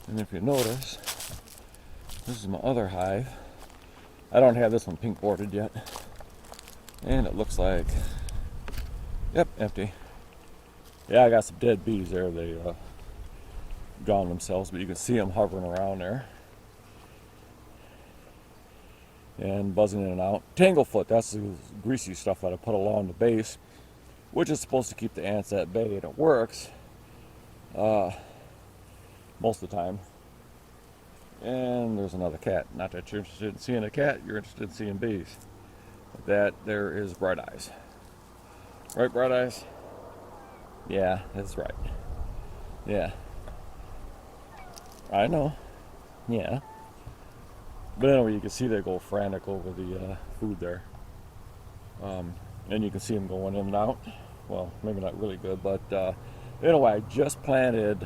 And if you notice, this is my other hive. I don't have this one pink boarded yet. And it looks like, yep, empty. Yeah, I got some dead bees there. They drowned themselves, but you can see them hovering around there. And buzzing in and out. Tanglefoot, that's the greasy stuff that I put along the base, which is supposed to keep the ants at bay, and it works most of the time. And there's another cat. Not that you're interested in seeing a cat, you're interested in seeing bees. That there is Bright Eyes. Right, Bright Eyes? Yeah, that's right. Yeah. I know. Yeah. But anyway, you can see they go frantic over the food there. And you can see them going in and out. Well, maybe not really good, but anyway, I just planted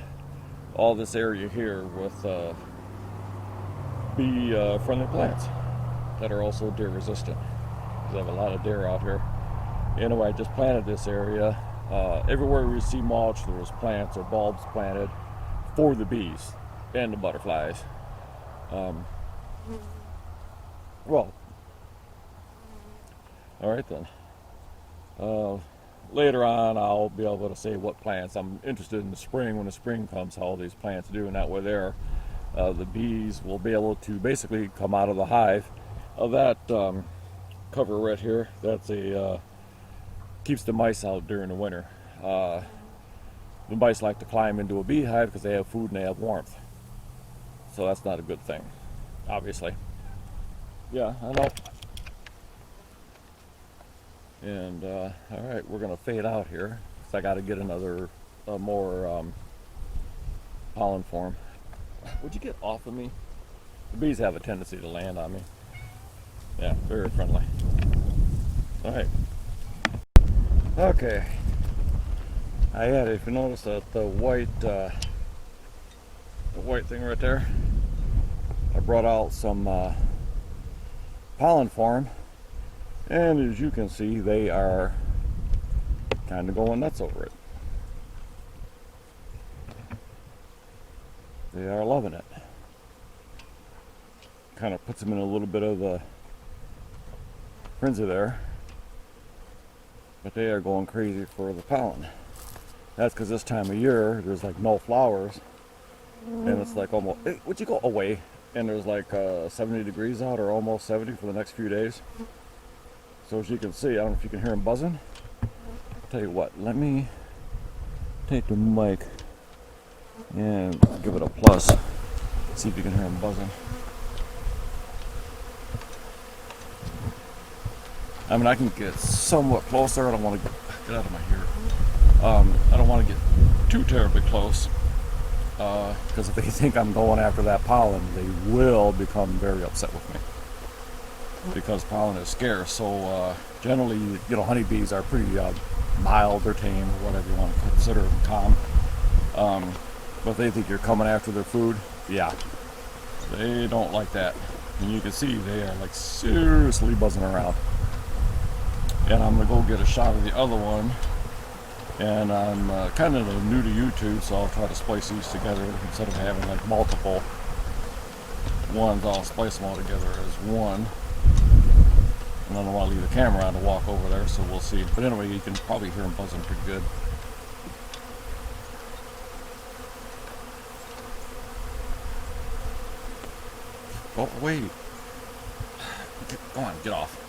all this area here with bee-friendly plants that are also deer resistant. Because I have a lot of deer out here. Anyway, I just planted this area. Everywhere we see mulch, there's plants or bulbs planted for the bees and the butterflies. Well, all right then. Later on, I'll be able to say what plants I'm interested in the spring. When the spring comes, how all these plants do, and that way there, the bees will be able to basically come out of the hive. That cover right here, that's a keeps the mice out during the winter. The mice like to climb into a beehive because they have food and they have warmth. So that's not a good thing, obviously. Yeah, I know. And all right, we're gonna fade out here. So I got to get another more pollen form. Would you get off of me? The bees have a tendency to land on me. Yeah, very friendly. All right. Okay. I had, if you notice that the white thing right there, I brought out some pollen form, and as you can see, they are kind of going nuts over it. They are loving it. Kind of puts them in a little bit of a frenzy there, but they are going crazy for the pollen. That's because this time of year there's like no flowers, and it's like almost, hey, would you go away? And there's like 70 degrees out, or almost 70 for the next few days. So as you can see, I don't know if you can hear them buzzing. I'll tell you what, let me take the mic and give it a plus. See if you can hear them buzzing. I mean, I can get somewhat closer. I don't want to get out of my hair. I don't want to get too terribly close, because if they think I'm going after that pollen, they will become very upset with me, because pollen is scarce. So generally, you know, honeybees are pretty mild or tame, or whatever you want to consider them, calm. But if they think you're coming after their food, yeah, they don't like that. And you can see they are like seriously buzzing around. And I'm gonna go get a shot of the other one. And I'm kind of new to YouTube, so I'll try to splice these together instead of having like multiple ones. I'll splice them all together as one. And then I want to leave the camera on to walk over there, so we'll see. But anyway, you can probably hear them buzzing pretty good. Go away. Go on, get off.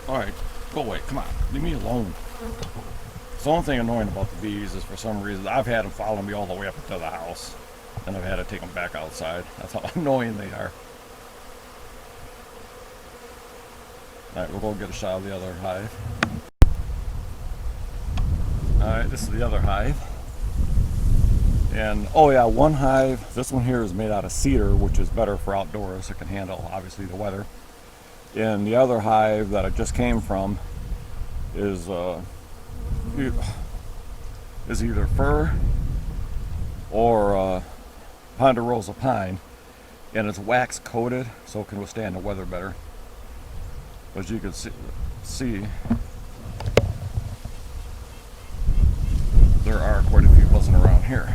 Alright, go away. Come on. Leave me alone. The only thing annoying about the bees is, for some reason, I've had them follow me all the way up to the house, and I've had to take them back outside. That's how annoying they are. Alright, we'll go get a shot of the other hive. Alright, this is the other hive. And, oh yeah, one hive, this one here is made out of cedar, which is better for outdoors. It can handle, obviously, the weather. And the other hive that I just came from is either fir or ponderosa pine, and it's wax coated, so it can withstand the weather better. As you can see, there are quite a few buzzing around here.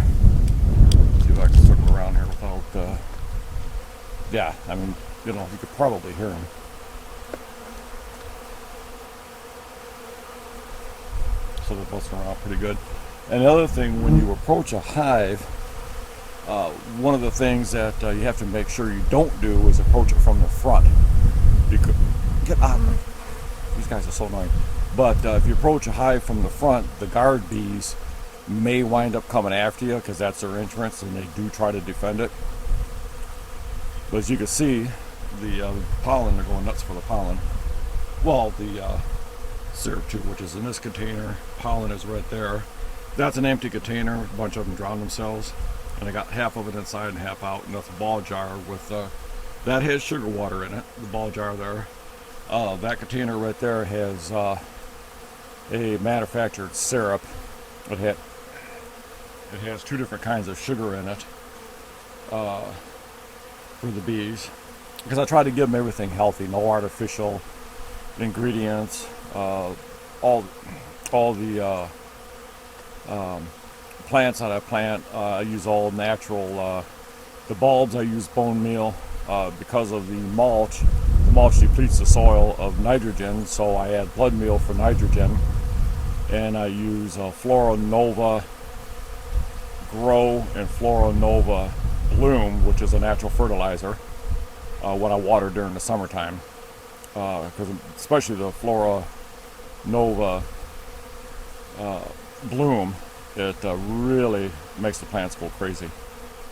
See if I can circle around here without, yeah, I mean, you know, you could probably hear them. So they're buzzing around pretty good. And the other thing, when you approach a hive, one of the things that you have to make sure you don't do is approach it from the front. You could get out of me. These guys are so annoying. But if you approach a hive from the front, the guard bees may wind up coming after you because that's their entrance, and they do try to defend it. But as you can see, the pollen, they're going nuts for the pollen. Well, the syrup too, which is in this container. Pollen is right there. That's an empty container. A bunch of them drowned themselves. And I got half of it inside and half out. And that's a ball jar with, that has sugar water in it, the ball jar there. That container right there has a manufactured syrup. It has 2 different kinds of sugar in it for the bees. Because I try to give them everything healthy, no artificial ingredients. All the plants that I plant, I use all natural. The bulbs I use bone meal because of the mulch. The mulch depletes the soil of nitrogen, so I add blood meal for nitrogen, and I use Floronova Grow and Floronova Bloom, which is a natural fertilizer, when I water during the summertime, because especially the Floronova Bloom, it really makes the plants go crazy.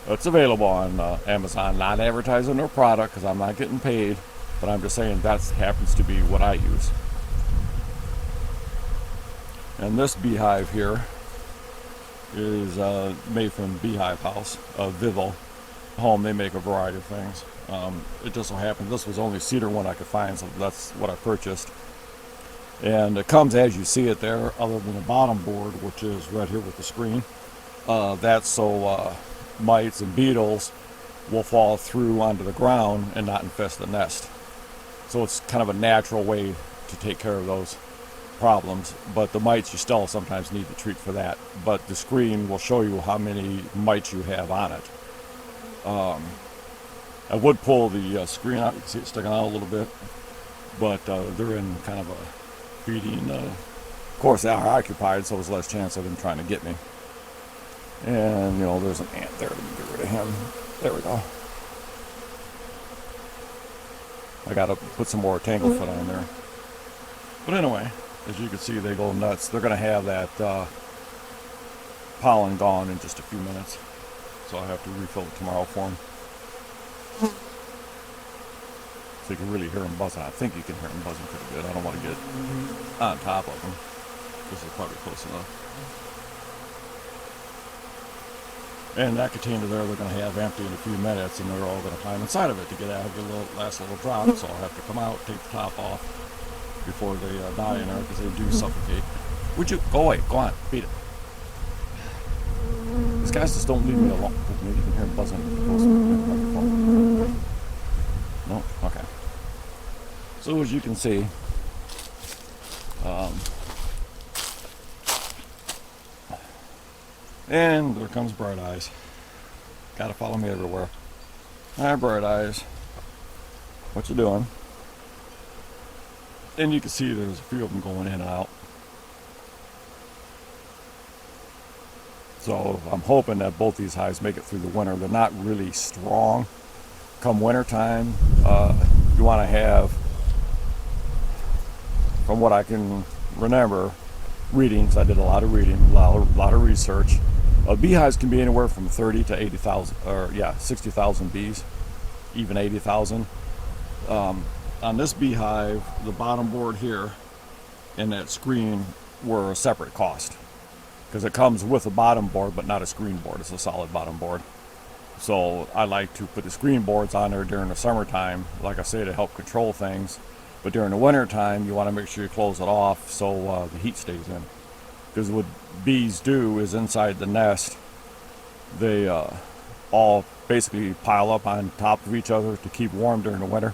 It's available on Amazon. Not advertising their product because I'm not getting paid, but I'm just saying that happens to be what I use. And this beehive here is made from Beehive House, Vivo Home. They make a variety of things. It just so happened this was the only cedar one I could find, so that's what I purchased. And it comes as you see it there, other than the bottom board, which is right here with the screen. That's so mites and beetles will fall through onto the ground and not infest the nest. So it's kind of a natural way to take care of those problems. But the mites, you still sometimes need to treat for that. But the screen will show you how many mites you have on it. I would pull the screen out. You can see it sticking out a little bit. But they're in kind of a feeding. Of course, they are occupied, so there's less chance of them trying to get me. And, you know, there's an ant there. Let me get rid of him. There we go. I got to put some more tanglefoot on there. But anyway, as you can see, they go nuts. They're going to have that pollen gone in just a few minutes. So I'll have to refill it tomorrow for them. So you can really hear them buzzing. I think you can hear them buzzing pretty good. I don't want to get on top of them. This is probably close enough. And that container there they're going to have empty in a few minutes, and they're all going to climb inside of it to get out of the last little drop. So I'll have to come out, take the top off before they die in there, because they do suffocate. Would you go away? Go on, beat it. These guys just don't leave me alone. Maybe you can hear them buzzing. No? Okay. So as you can see, and there comes Bright Eyes. Gotta follow me everywhere. Hi, Bright Eyes. What you doing? And you can see there's a few of them going in and out. So I'm hoping that both these hives make it through the winter. They're not really strong. Come winter time, you want to have, from what I can remember, readings. I did a lot of reading, a lot of research. Beehives can be anywhere from 30 to 80,000, or 60,000 bees, even 80,000. On this beehive, the bottom board here and that screen were a separate cost, because it comes with a bottom board but not a screen board. It's a solid bottom board. So I like to put the screen boards on there during the summertime, like I say, to help control things. But during the winter time, you want to make sure you close it off so the heat stays in. Because what bees do is inside the nest, they all basically pile up on top of each other to keep warm during the winter.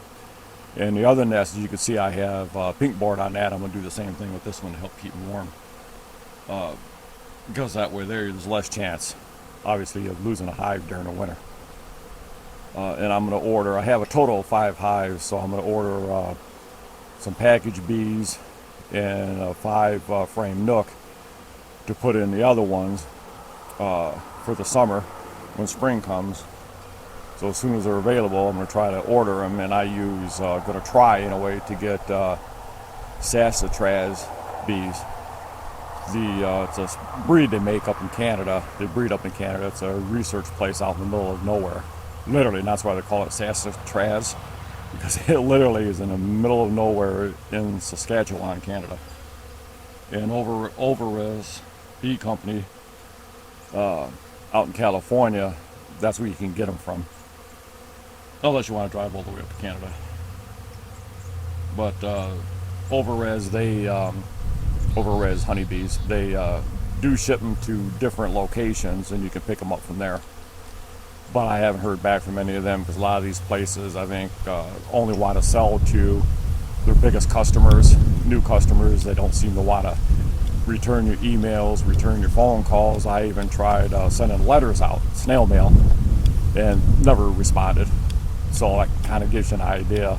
And the other nest, as you can see, I have pink board on that. I'm going to do the same thing with this one to help keep them warm. because that way there's less chance, obviously, of losing a hive during the winter. And I'm going to order, I have a total of 5 hives, so I'm going to order some package bees and a 5 frame nook to put in the other ones for the summer when spring comes. So as soon as they're available, I'm going to try to order them, and I use, going to try in a way to get Sassafras bees. It's a breed they make up in Canada. They breed up in Canada. It's a research place out in the middle of nowhere. Literally, and that's why they call it Sassafras, because it literally is in the middle of nowhere in Saskatchewan, Canada. And Overres Bee Company out in California, that's where you can get them from. Unless you want to drive all the way up to Canada. But Overres, Overres honeybees, they do ship them to different locations, and you can pick them up from there. But I haven't heard back from any of them, because a lot of these places, I think, only want to sell to their biggest customers, new customers. They don't seem to want to return your emails, return your phone calls. I even tried sending letters out, snail mail, and never responded. So that kind of gives you an idea,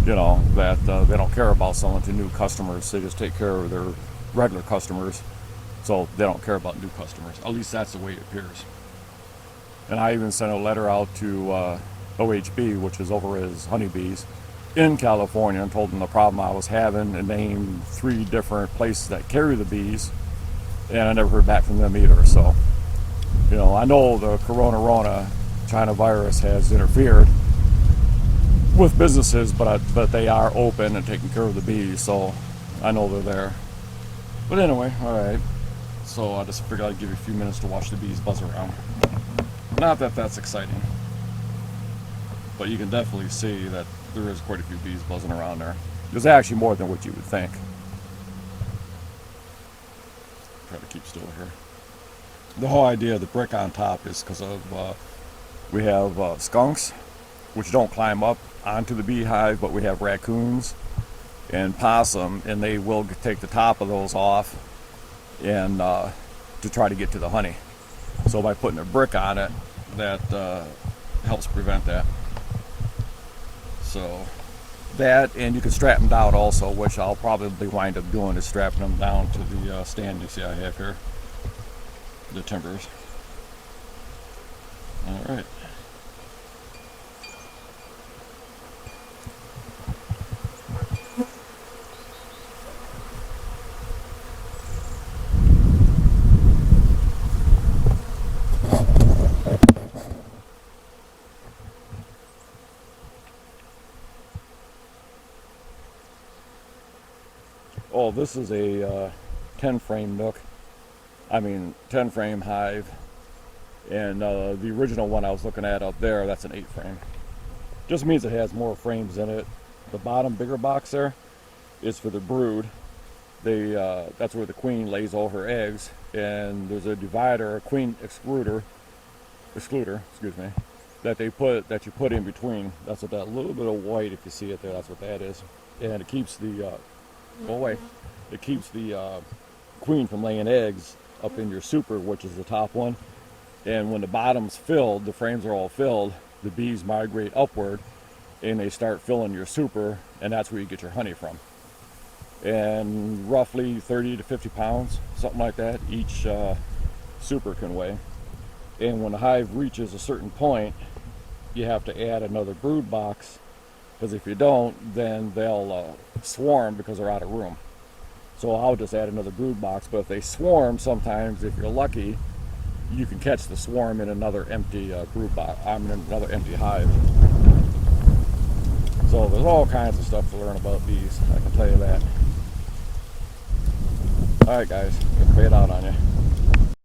you know, that they don't care about selling to new customers. They just take care of their regular customers. So they don't care about new customers. At least that's the way it appears. And I even sent a letter out to OHB, which is Overres honeybees, in California, and told them the problem I was having, and named 3 different places that carry the bees, and I never heard back from them either. So, you know, I know the Corona China virus has interfered with businesses, but they are open and taking care of the bees, so I know they're there. But anyway, all right. So I just figured I'd give you a few minutes to watch the bees buzz around. Not that that's exciting, but you can definitely see that there is quite a few bees buzzing around there. There's actually more than what you would think. Try to keep still here. The whole idea of the brick on top is because of we have skunks, which don't climb up onto the beehive, but we have raccoons and possum, and they will take the top of those off and to try to get to the honey. So by putting a brick on it, that helps prevent that. So that, and you can strap them down also, which I'll probably wind up doing, is strapping them down to the stand you see I have here, the timbers. All right. Oh, this is a 10 frame nook. 10 frame hive. And the original one I was looking at up there, that's an 8 frame. Just means it has more frames in it. The bottom bigger box there is for the brood. That's where the queen lays all her eggs. And there's a divider, a queen excluder, excuse me, that you put in between. That's what that little bit of white, if you see it there, that's what that is. And it keeps the it keeps the queen from laying eggs up in your super, which is the top one. And when the bottom's filled, the frames are all filled, the bees migrate upward and they start filling your super, and that's where you get your honey from. And roughly 30 to 50 pounds, something like that, each super can weigh. And when the hive reaches a certain point, you have to add another brood box, because if you don't, then they'll swarm because they're out of room. So I'll just add another brood box, but if they swarm, sometimes, if you're lucky, you can catch the swarm in another empty brood box, another empty hive. So there's all kinds of stuff to learn about bees, I can tell you that. Alright guys, gonna fade out on you.